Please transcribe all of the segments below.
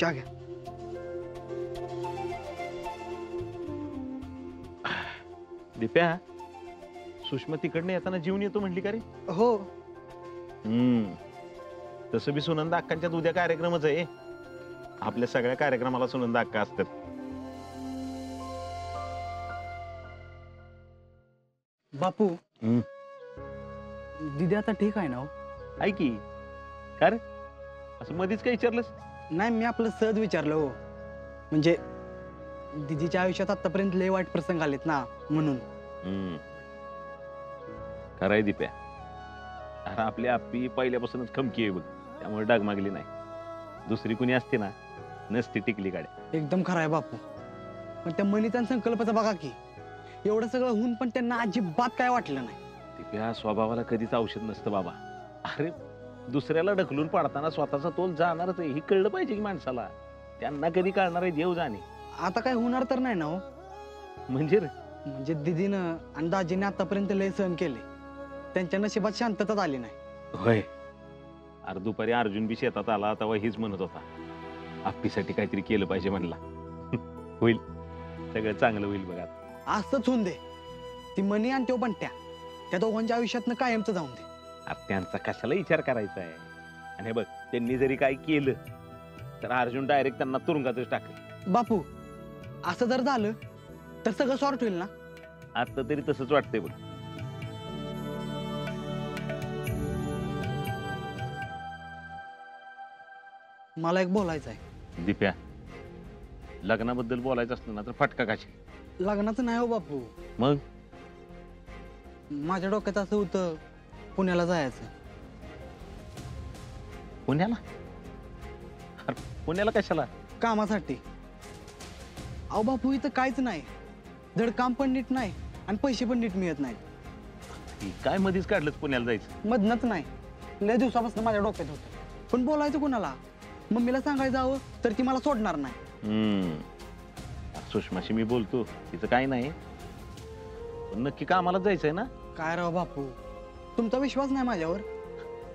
चहा घ्या. दिप्या, सुषमा तिकडनं येताना जीवन येतो म्हणली का रे? हो. तसं बी सुनंदा अक्कांच्यात उद्या कार्यक्रमच आहे. आपल्या सगळ्या कार्यक्रमाला सुनंदा अक्का असतात. बापू, दीदी आता ठीक आहे ना हो? ऐक की, का रे असं मध्येच काय विचारलंस? नाही, मी आपलं सहज विचारलं हो. म्हणजे दीदीच्या आयुष्यात आतापर्यंत लय वाईट प्रसंग आलेत ना, म्हणून. खरंय दिप्या, अरे आपली आप्पी पहिल्यापासूनच खमकी आहे बघ, त्यामुळे डगमागली नाही. दुसरी कुणी असते ना, नसती टिकली गाड्या. एकदम खरं आहे बापू. पण त्या मनीचा संकल्पाचा बघा की, एवढं सगळं होऊन पण त्यांना अजिबात काय वाटलं नाही. दिप्या, स्वभावाला कधीच औषध नसतं बाबा. अरे दुसऱ्याला ढकलून पाडताना स्वतःचा तोल जाणारच आहे, हे कळलं पाहिजे की माणसाला. त्यांना कधी कळणार आहे देव जाणे. आता काय होणार तर नाही ना हो? म्हणजे रे, म्हणजे दीदीनं आणि दाजीने आतापर्यंत लय सहन केले, त्यांच्या नशिबात शांतताच आली नाही. होय. अरे दुपारी अर्जुन बी शेतात आला तेव्हा हेच म्हणत होता, आप्पीसाठी काहीतरी केलं पाहिजे म्हणला. होईल, सगळं चांगलं होईल बघा. असंच होऊन दे. ती मनी आणि तो बंट्या, त्या दोघांच्या आयुष्यातनं कायमचं जाऊन दे. अरे त्यांचा कशाला विचार करायचा आहे? आणि हे बघ, त्यांनी जरी काय केलं तर अर्जुन डायरेक्ट त्यांना तुरुंगातच टाकेल. बापू, असं जर झालं तर सगळं सॉर्ट होईल ना? आता तरी तसंच वाटतंय बघ. मला एक बोलायचं आहे. दिप्या, लग्नाबद्दल बोलायचं असलं ना तर फटका काशी. लग्नाचं नाही हो बापू. मग माझ्या डोक्यात असं होतं, पुण्याला जायचं. पुण्याला? अरे पुण्याला कशाला? कामासाठी. अहो बापू, इथं काहीच नाही. धड काम पण नीट नाही आणि पैसे पण नीट मिळत नाहीत. काय मध्येच काढलंच पुण्याला जायचं? मधनच नाही, लय दिवसापासून माझ्या डोक्यात होतं. पण बोलायचं कोणाला? मम्मीला सांगायचं जावं तर ती मला सोडणार नाही. सुषमाशी मी बोलतो, तिचं काय नाही. पण नक्की कामालाच जायचंय ना? काय राव बापू, तुमचा विश्वास नाही माझ्यावर?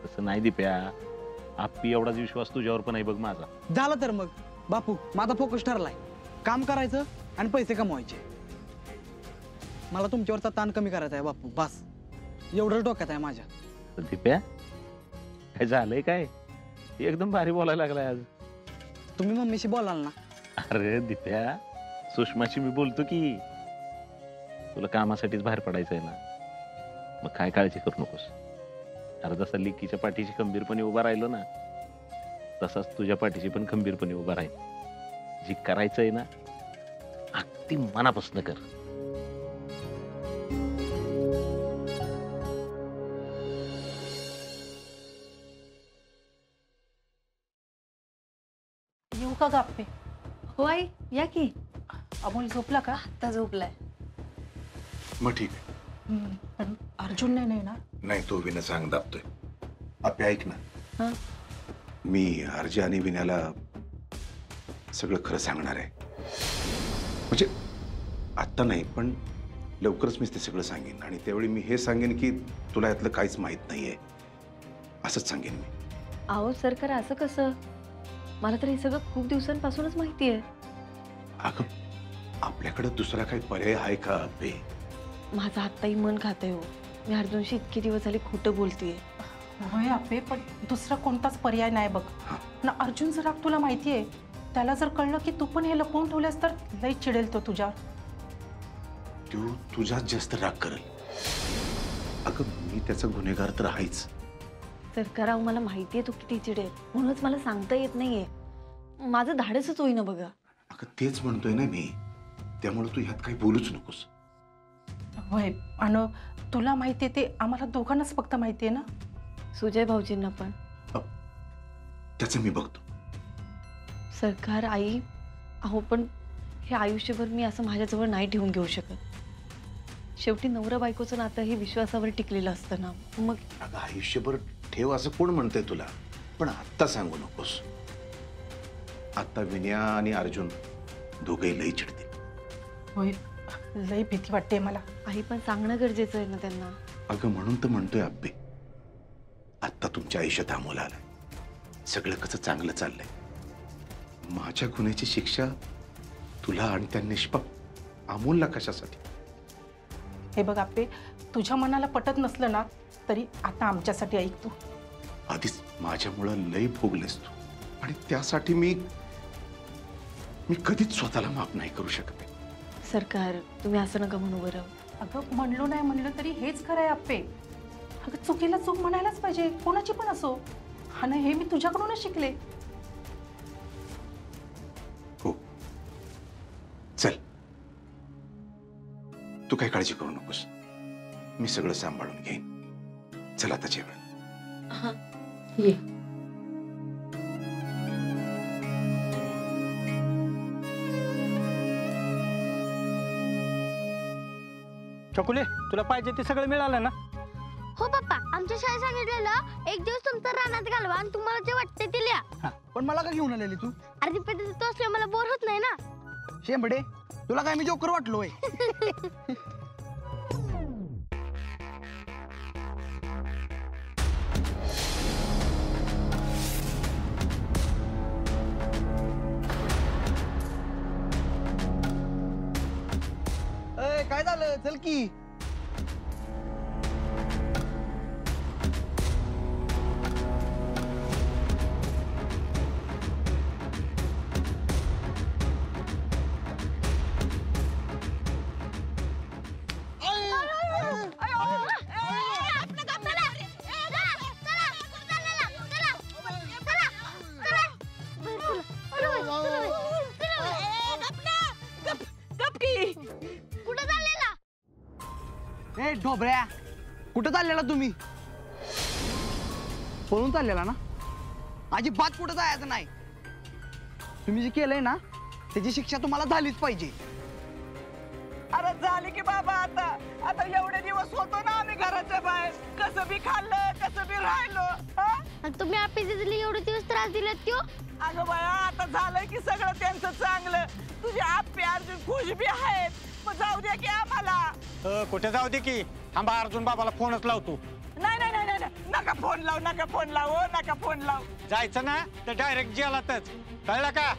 तसं नाही दिप्या, आप्पी एवढाच विश्वास तुझ्यावर पण आहे बघ माझा. झालं तर मग बापू, माझा फोकस ठरलाय. काम करायचं आणि पैसे कमवायचे. मला तुमच्यावरचा ताण कमी करायचा आहे बापू, बस एवढंच डोक्यात आहे माझ्या. दिप्या, काय झालंय काय? एकदम भारी बोलायला लागलाय आज. तुम्ही मम्मीशी बोलाल ना? अरे दिप्या, सुषमाशी मी बोलतो की. तुला कामासाठीच बाहेर पडायचंय ना, मग काय काळजी करू नकोस. अरे जसा लिकीच्या पाठीशी खंबीरपणे उभा राहिलो ना, तसाच तुझ्या पाठीशी पण खंबीरपणे उभा राहील. जी करायचंय ना, अगदी मनापासून कर. येऊ का गप्पे? हो आई, या की. अमोल झोपला का? आता झोपलाय. मग ठीक आहे. पण अर्जुन नाही ना? नाही, तो विना सांग दाबतोय. आपे ऐक ना, हा? मी अर्जी आणि विण्याला सगळं खरं सांगणार आहे. म्हणजे आत्ता नाही, पण लवकरच मी ते सगळं सांगेन. आणि त्यावेळी मी हे सांगेन की तुला यातलं काहीच माहित नाहीये, असंच सांगेन मी. अहो सरकार, असं कसं? मला तर हे सगळं खूप दिवसांपासूनच माहिती आहे. अगं, आपल्याकडे दुसरा काही पर्याय आहे का आपे? माझं आत्ताही मन खातंय हो. मी अर्जुनशी इतके दिवस झाले खोटं बोलतेय. होय आपे, पण दुसरा कोणताच पर्याय नाही बघ ना. अर्जुनचा राग तुला माहिती आहे. त्याला जर कळलं की तू पण हे लपवून ठेवल्यास तर लई चिडेल तो तुझ्यावर. तू तुझ्यात जास्त राग करेल. अगं, मी त्याचा गुन्हेगार तर आहेच. सरकार, अहो मला माहिती आहे तू किती चिडेल, म्हणूनच मला सांगता येत नाहीये. माझं धाडसच होईना बघा. अगं, तेच म्हणतोय ना मी. त्यामुळे तू ह्यात काही बोलूच नकोस. होय, आणि तुला माहिती आहे ते आम्हाला दोघांनाच फक्त माहिती आहे ना? सुजय भाऊजींना पण. त्याचं मी बघतो. सरकार, आई, अहो पण हे आयुष्यभर मी असं माझ्याजवळ नाही ठेवून घेऊ शकत. शेवटी नवरा बायकोचं नातं हे विश्वासावर टिकलेलं असतं ना. मग अगं, आयुष्यभर ठेव असं कोण म्हणतंय तुला? पण आत्ता सांगू नकोस. आता विनया आणि अर्जुन दोघेही लई चिडतील. होय, लई भीती वाटते मला. आई, पण सांगणं गरजेचं आहे ना त्यांना. अगं, म्हणून तर म्हणतोय अब्बे, आत्ता तुमच्या आयुष्यात अमोल आलाय. सगळं कसं चांगलं चाललंय. माझ्या गुन्ह्याची शिक्षा तुला आणि त्या निष्पाप अमोलला कशासाठी? हे बघ आप्पे, तुझ्या मनाला पटत नसलं ना तरी आता आमच्यासाठी ऐक तू. आधीच माझ्यामुळं लय भोगलेस तू आणि त्यासाठी मी कधीच स्वतःला माफ नाही करू शकत. सरकार तुम्ही असं नका म्हणू बरं. अगं म्हणलो नाही म्हणलं तरी हेच खरं आहे आप्पे. अगं चुकीला चूक म्हणायलाच पाहिजे, कोणाची पण असो. हा ना, हे मी तुझ्याकडूनच शिकले. हो चल, तू काही काळजी करू नकोस, मी सगळं सांभाळून घेईन. चल आता जेवण. हां ये. चकुले, तुला पाहिजे ते सगळं मिळालं ना? हो पप्पा, आमच्या शाळेत सांगितलेलं एक दिवस तुमचं रानात घालवा आणि तुम्हाला जे वाटते ते लिहा. पण मला का घेऊन आलेली तू? अरे ती पद्धती तो असल्या मला बोर होत नाही ना. शेंबडे, तुला काय मी जोकर वाटलोय? काय झालं? चल की. ए ढोबऱ्या, कुठं चाललेला तुम्ही? पळून चाललेला ना? अजिबात कुठं जायचं नाही. तुम्ही जे केलंय ना त्याची शिक्षा तुम्हाला झालीच पाहिजे. अरे झाली की बाबा, आता एवढे दिवस होतो ना आम्ही घराच्या बाहेर, कसं बी खाल्लं कसं बी राहिलो. आणि तुम्ही आपली दिदी एवढे दिवस त्रास दिलात त्यो. अगं बाया, आता झालंय की सगळं त्यांचं चांगलं. तुझे आप्पे अर्जुन खुश बी आहेत, मग जाऊ द्या की आम्हाला. कुठे जाऊ दे की, थांबा, अर्जुन बाबाला फोनच लावतो. नाही नाही नाही नाही, नका फोन लाव, नका फोन लाव, हो नका फोन लाव. जायचं ना तर डायरेक्ट जेलातच, कळलं का?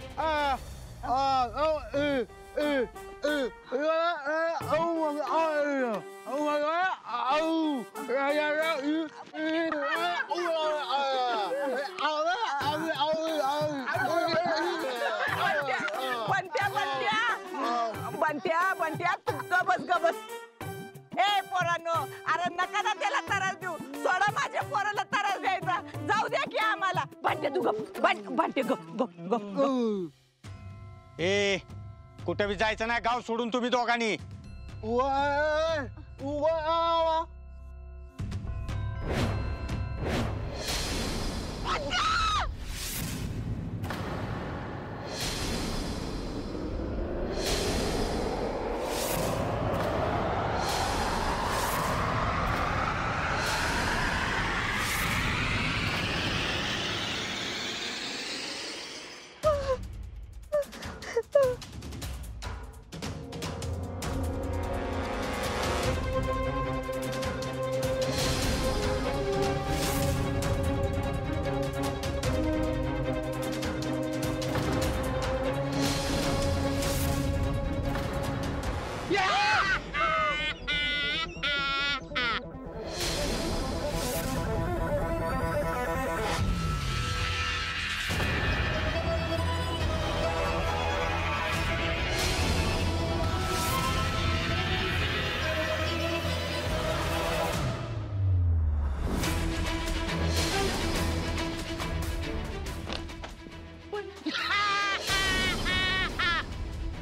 बंट्या तू गबस. ए पोरांनो, अरे नका ना त्याला त्रास देऊ, सोडा माझ्या पोराला त्रास द्यायचा, जाऊ द्या की आम्हाला. बंट्या तू गप, बंट्या गप. ए कुठे बी जायचं नाही, गाव सोडून तुम्ही दोघांनी.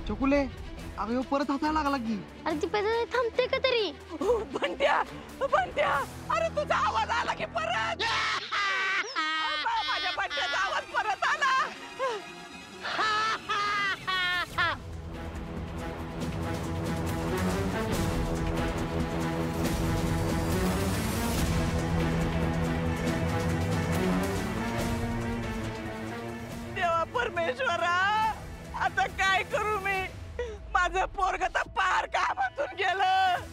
चकुले, अगं ह्यो परत हसायला लागला की. अरे ती पद्धती थांबते का तरी? बंट्या, अरे तुझा आवाज आला की परत. माझ्या बंट्याचा आवाज परत आला. देवा परमेश्वरा, आता काय करू मी? माझं पोरग तर पार कामातून गेलं.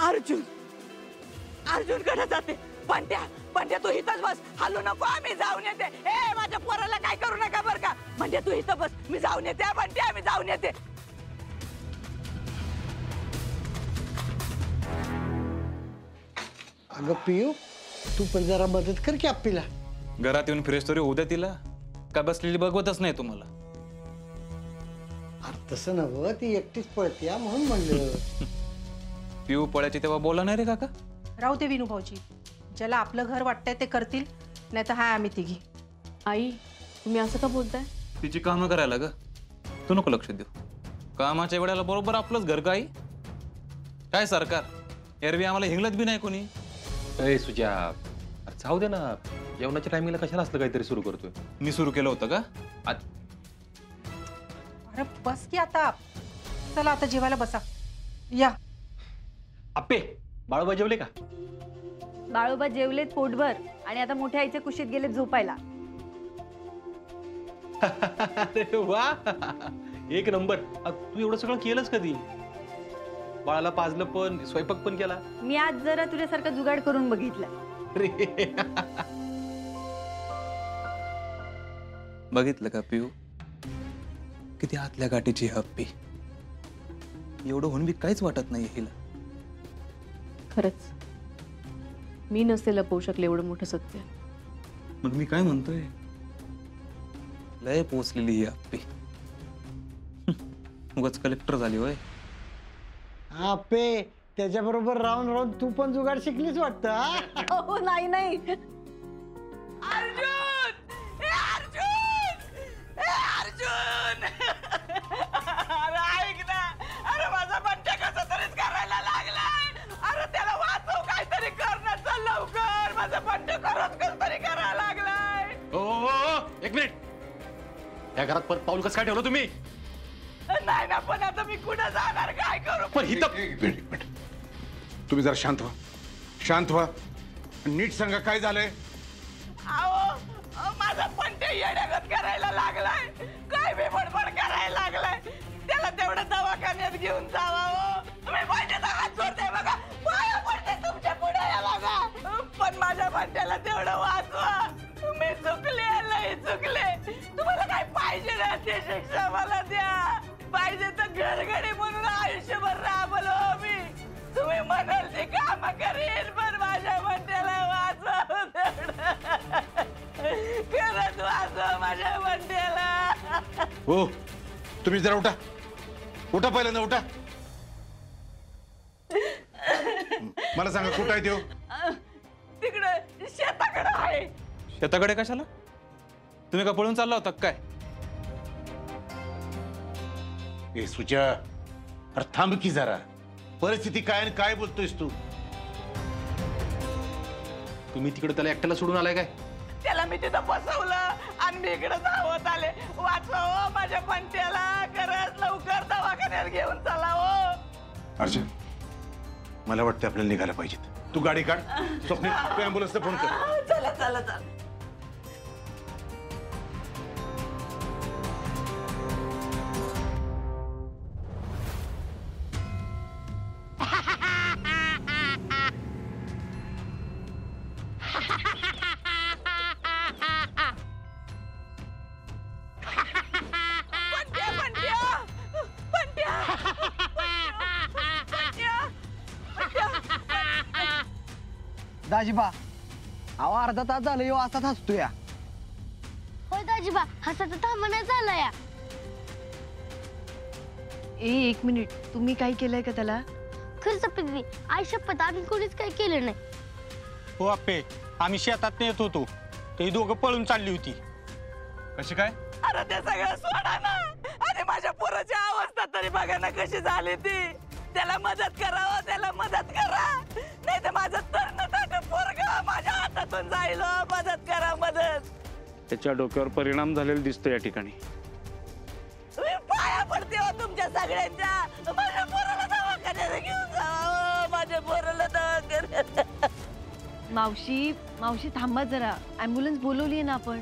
अर्जुन कडे जाते. बंट्या बंट्या तू इथंच बस, हलू नको, आम्ही जाऊन येते. ए माझ्या पोराला काय करू नका बर का. बंट्या तू इथं बस, मी जाऊन येते. बंट्या मी जाऊन येते. अगं पियू, तू पण जरा मदत कर की आप्पीला. घरात येऊन फ्रेश तरी उद्या तिला का बसलेली बघवतच नाही तुम्हाला. अरे तसं नव्ह, ती एकटीच पळते म्हणून म्हणलं. पिऊ पळायची तेव्हा बोला नाही रे काका. राहू दे विनू भाऊजी, ज्याला आपलं घर वाटतंय ते करतील, नाही तर हाय आम्ही तिघी. आई तुम्ही असं का बोलताय? तिची कामं करायला ग, तू नको लक्ष देऊ. कामाच्या वेळेला बरोबर आपलंच घर काय काय सरकार एरवी आम्हाला हिंगलत बी नाही कोणी. अरे सुजा, अरे जाऊ दे ना, जेवणाच्या टायमिंगला कशाला असलं काहीतरी सुरू करतोय. मी सुरू केलं होतं का? अरे बस की आता, चला आता जेवायला बसा. या. आप्पे, बाळोबा जेवले का? बाळोबा जेवलेत पोटभर आणि आता मोठ्या आईच्या कुशीत गेलेत झोपायला. अरे वा, एक नंबर. तू एवढं सगळं केलंच कधी? बाळाला पाजलं पण, स्वयंपाक पण केला? मी आज जरा तुझ्यासारखा जुगाड करून बघितला. बघितलं का पिऊ, किती आतल्या गाठीची हप्पी. एवढं होऊन बी काहीच वाटत नाही हिला. खरंच मी नसते लपवू शकले एवढं मोठं सत्य. मग मी काय म्हणतोय, लय पोचलेली ही हप्पी. उगाच कलेक्टर झाली होय. आप्पे, त्याच्याबरोबर राहून राहून तू पण जुगाड शिकलीच वाटतं. हो नाही नाही. अर्जुन, ए अर्जुन, ए अर्जुन. अरे ऐक ना, अरे माझा बंट्या कसा तरीच करायला लागलाय. अरे त्याला वाचव, काहीतरी करण्याचं लवकर. माझा बंट्या करत कस तरी करायला लागलाय. ओ, एक मिनिट. या घरात परत पाऊल कसं काय ठेवलं तुम्ही? नाही ना, पण आता मी कुठं जाणार, काय करू? पण हिथं एक मिनिट. तुम्ही जरा शांत व्हा, शांत व्हा. नीट सांगा काय झालंय. अहो, माझा बंट्या येड्यागत करायला लागलाय. काय बी बडबड करायला लागलाय. त्याला तेवढं दवाखान्यात घेऊन जावा. हो तुम्ही बंट्याचा हात सोडते बघा, पाया पडते तुमच्या पुढे बघा. पण माझ्या बंट्याला तेवढं वाचवा. मी चुकले, लय चुकले. तुम्हाला काय पाहिजे ना ते शिक्षा मला द्या. पाहिजे तर घरगडी म्हणून आयुष्यभर राबलो मी. तुम्ही म्हणाल ते काम करेल, पण माझ्या बंट्याला वाचवा तेवढं. खरंच वाचवा माझ्या बंट्याला. हो, तुम्ही जरा उठा, उठा, पहिल्यांदा उठा. मला सांगा कुठं आहे देव? तिकडे शेताकडे आहे. शेताकडे कशाला? तुम्ही का पळून चालला होता काय? ए सुजा, अरे थांब की जरा. परिस्थिती काय आणि काय बोलतोयस तू? तुम्ही तिकडे त्याला एकट्याला सोडून आलाय काय? त्याला मी तिथं बसवलं आणि मी इकडे धावत आले. वाचवा माझ्या बंट्याला, खरंच लवकर दवाखान्यात घेऊन चला. हो अर्जुन, मला वाटतं आपल्याला निघायला पाहिजे. तू गाडी काढ, स्वप्नील तू ॲम्ब्युलन्सला फोन कर. चला चला चला. दाजीबा, अहो अर्धा तास झालं यो असाच हसतो या. होय दाजीबा, हसाचं थांबणं झालं या. एक मिनिट, तुम्ही काय केलंय का त्याला? खरंच पृथ्वी, आई शपथ आम्ही कोणीच काही केलं नाही. हो आप्पे, आम्ही शेतात येत होतो, ते दोघं पळून चालली होती. कशी काय? अरे ते सगळं सोडा ना, आणि माझ्या पोराची अवस्था तरी बघा ना कशी झाली ती. त्याला मदत करावं, त्याला मदत करा, नाही तर माझं तरणताट पोरगं माझ्या हातातून जाईल. मदत करा, मदत. त्याच्या डोक्यावर परिणाम झालेला दिसतो या ठिकाणी. मी पाया पडते हो तुमच्या सगळ्यांच्या. माझ्या पोराला दवाखान्यात घेऊन जा. माझ्या पोराला दवाखान्यात. मावशी, मावशी थांबा जरा, ॲम्ब्युलन्स बोलवली ना आपण.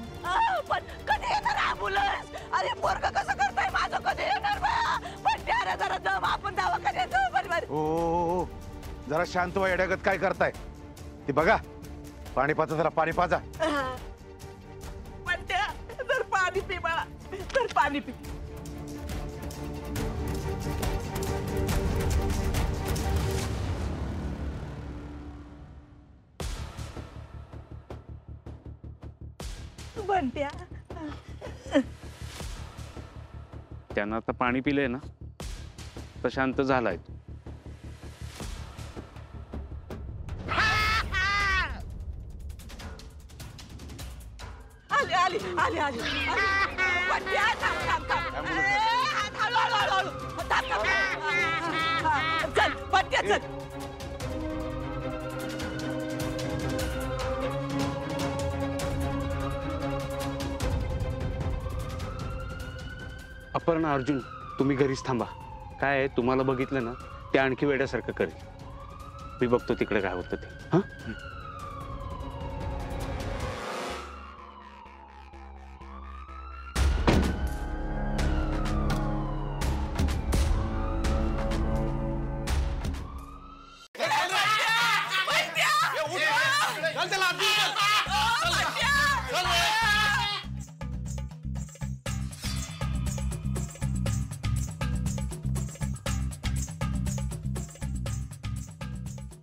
पण कधी येणार ॲम्ब्युलन्स? अरे पोरगं कसं करताय माझं, कधी येणार बा? पण त्याला जरा दम, आपण दवाखान्यात जाऊ. बरोबर. हो, जरा शांत व्हा. येड्यागत काय करताय ते बघा. पाणी पाजा जरा, पाणी पाजा. बंट्या तर पाणी पी बाळा, तर पाणी पी. बंट्या त्यानं आता पाणी पिलंय ना तर शांत झालाय तो. आली आली आली आली बंट्या थांब थांब थांब. हळू हळू हळू हळू थांब थांब. चल बंट्या चल. अपर्णा, अर्जुन, तुम्ही घरीच थांबा. काय आहे, तुम्हाला बघितलं ना ते आणखी वेड्यासारखं करेल. मी बघतो तिकडे काय होतं ते. हा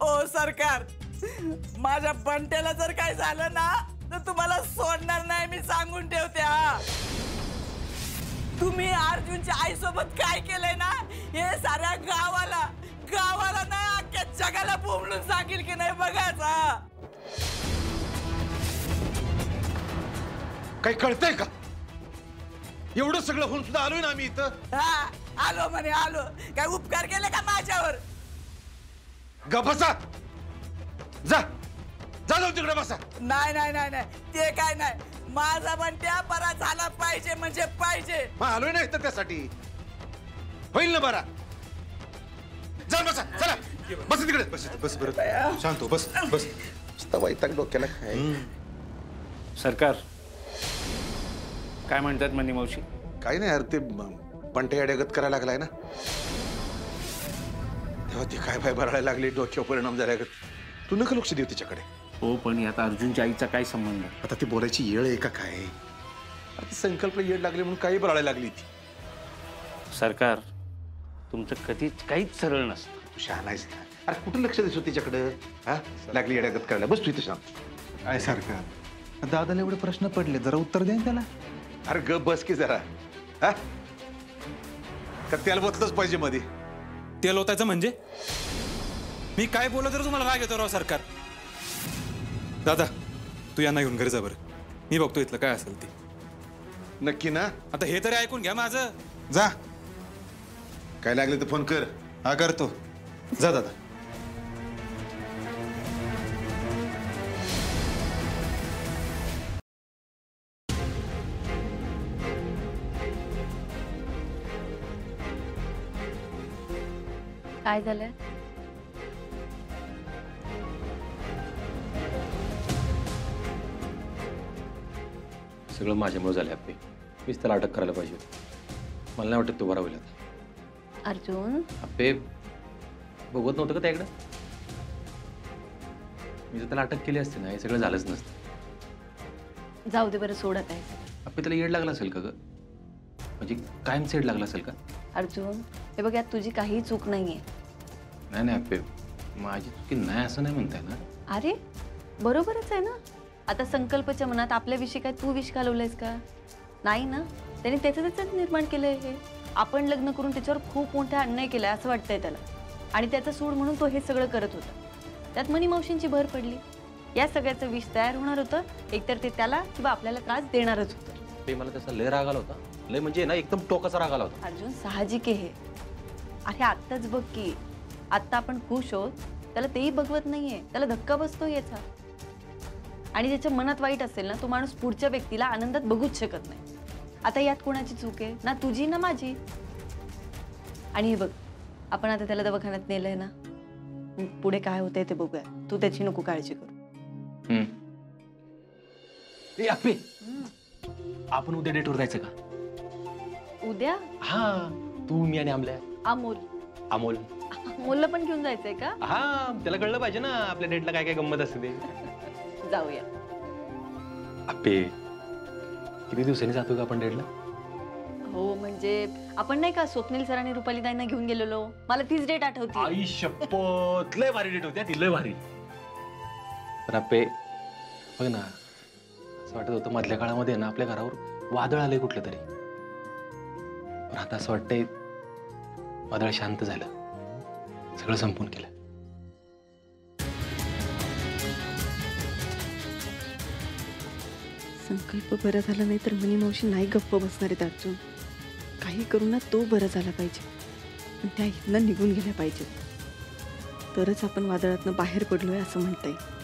ओ सरकार, माझ्या बंट्याला जर काय झालं ना तर तुम्हाला सोडणार नाही, मी सांगून ठेवते. हा, तुम्ही अर्जुनच्या आईसोबत काय केलंय ना हे साऱ्या गावाला नाही अख्ख्या जगाला बोंबलून सांगेल की नाही बघायचा. काही कळतंय का? एवढं सगळं होऊन सुद्धा आलोय ना आम्ही इथं. हा, आलो म्हणे आलो. काय उपकार केले का माझ्यावर? ग बसा, जा जा जाऊ तिकडे बसा. नाही नाही नाही नाही, ते काय नाही. माझा बंट्या बरा झाला पाहिजे म्हणजे पाहिजे. मग आलोय ना इथं त्यासाठी. होईल ना बरा. जा बसा, चला बस तिकडे. बस बस बरं, शांत हो, बस बस. वैताग डोक्याला काय. सरकार, काय म्हणतात मनी मावशी? काही नाही यार, ते बंटे अडगत करायला लागलाय ना तेव्हा ती काय बाय भरायला लागली, डोक्यावर परिणाम झाला. तू नका लक्ष देऊ तिच्याकडे. हो, पण यात अर्जुनच्या आईचा काय संबंध? आता ती बोलायची येळ आहे का काय? आता संकल्प येड लागले म्हणून काही बरायला लागली ती. सरकार, तुमचं कधीच काहीच सरळ नसतं. तू शहाणा आहेस ना. अरे कुठं लक्ष देतो तिच्याकडे? हा, लागली येड्यागत करायला. बस तू इथं शांत. काय सरकार, दादाला एवढे प्रश्न पडले, जरा उत्तर द्या त्याला. अरे ग बस की जरा. हा, का त्याला बसलंच पाहिजे मध्ये. तेल होतायचं म्हणजे मी काय बोललो तर तुम्हाला राग येतो राव सरकार. दादा, तू यांना घेऊन घरी जा बरं. मी बघतो इथलं काय असेल ते. नक्की ना? आता हे तरी ऐकून घ्या माझं. जा, काय लागलं तर फोन कर. हा, करतो. जा दादा. काय झालंय? सगळं माझ्यामुळे झालं आपले. मीच त्याला अटक करायला पाहिजे. मला नाही वाटत तो बरा होईल. अर्जुन, आपे बघत नव्हतं का त्याकडं? मी जर त्याला अटक केली असते ना हे सगळं झालंच नसतं. जाऊ दे बरं, सोडत आहे. आपे त्याला येड लागला असेल का ग? म्हणजे कायम सेड लागला असेल का? अर्जुन, हे बघ, यात तुझी काही चूक नाहीये. नाही नाही आपे, माझी चुकी नाही असं नाही म्हणताय ना. अरे बरोबरच आहे ना. आता संकल्पच्या मनात आपल्याविषयी काय तू विष घालवलंयस का? नाही ना. त्याने त्याचं निर्माण केलंय हे. आपण लग्न करून त्याच्यावर खूप मोठा अन्याय केलाय असं वाटतंय त्याला. आणि त्याचा सूड म्हणून तो हे सगळं करत होता. त्यात मनी मावशींची भर पडली. या सगळ्याचं विष तयार होणार होतं. एकतर ते त्याला किंवा आपल्याला त्रास देणारच होतं. ते मला त्याचा लय राग आला होता. लय म्हणजे ना एकदम टोकाचा राग आला होता. अर्जुन, साहजिक आहे हे. अरे आत्ताच बघ की, आत्ता आपण खुश आहोत, त्याला तेही बघवत नाहीये. त्याला धक्का बसतो याचा. आणि ज्याच्या मनात वाईट असेल ना, तो माणूस पुढच्या व्यक्तीला आनंदात बघूच शकत नाही. आता यात कोणाची चूक आहे? ना तुझी ना माझी. आणि हे बघ, आपण आता त्याला दवाखान्यात नेलंय ना, पुढे काय होतंय ते बघूया. तू त्याची नको काळजी करू. ए आपे, आपण उद्या डेटवर जायचं का? उद्या? हा, तू मी आणि आमल्या. अमोल अमोलला पण घेऊन जायचंय का? हा, त्याला कळलं पाहिजे ना आपल्या डेटला काय काय गंमत असते ते. जाऊया. आपे किती दिवसांनी जातो का आपण डेटला? हो म्हणजे आपण नाही का स्वप्नील सरांनी रुपाली ताईंना घेऊन गेलेलो, मला तीच डेट आठवती. आई शपथ, लय भारी डेट होती ती, लय भारी. पण आपे बघ ना, असं वाटत होतं मधल्या काळामध्ये ना आपल्या घरावर वादळ आलंय कुठलं तरी. पण आता असं वाटतंय वादळ शांत झालं, सगळं संपून गेलं. संकल्प बरा झाला नाही तर मनी मावशी नाही गप्प बसणार आहेत अर्जुन. काही करू ना तो बरा झाला पाहिजे, पण त्या इथनं निघून गेल्या पाहिजेत, तरच आपण वादळातनं बाहेर पडलोय असं म्हणता येईल.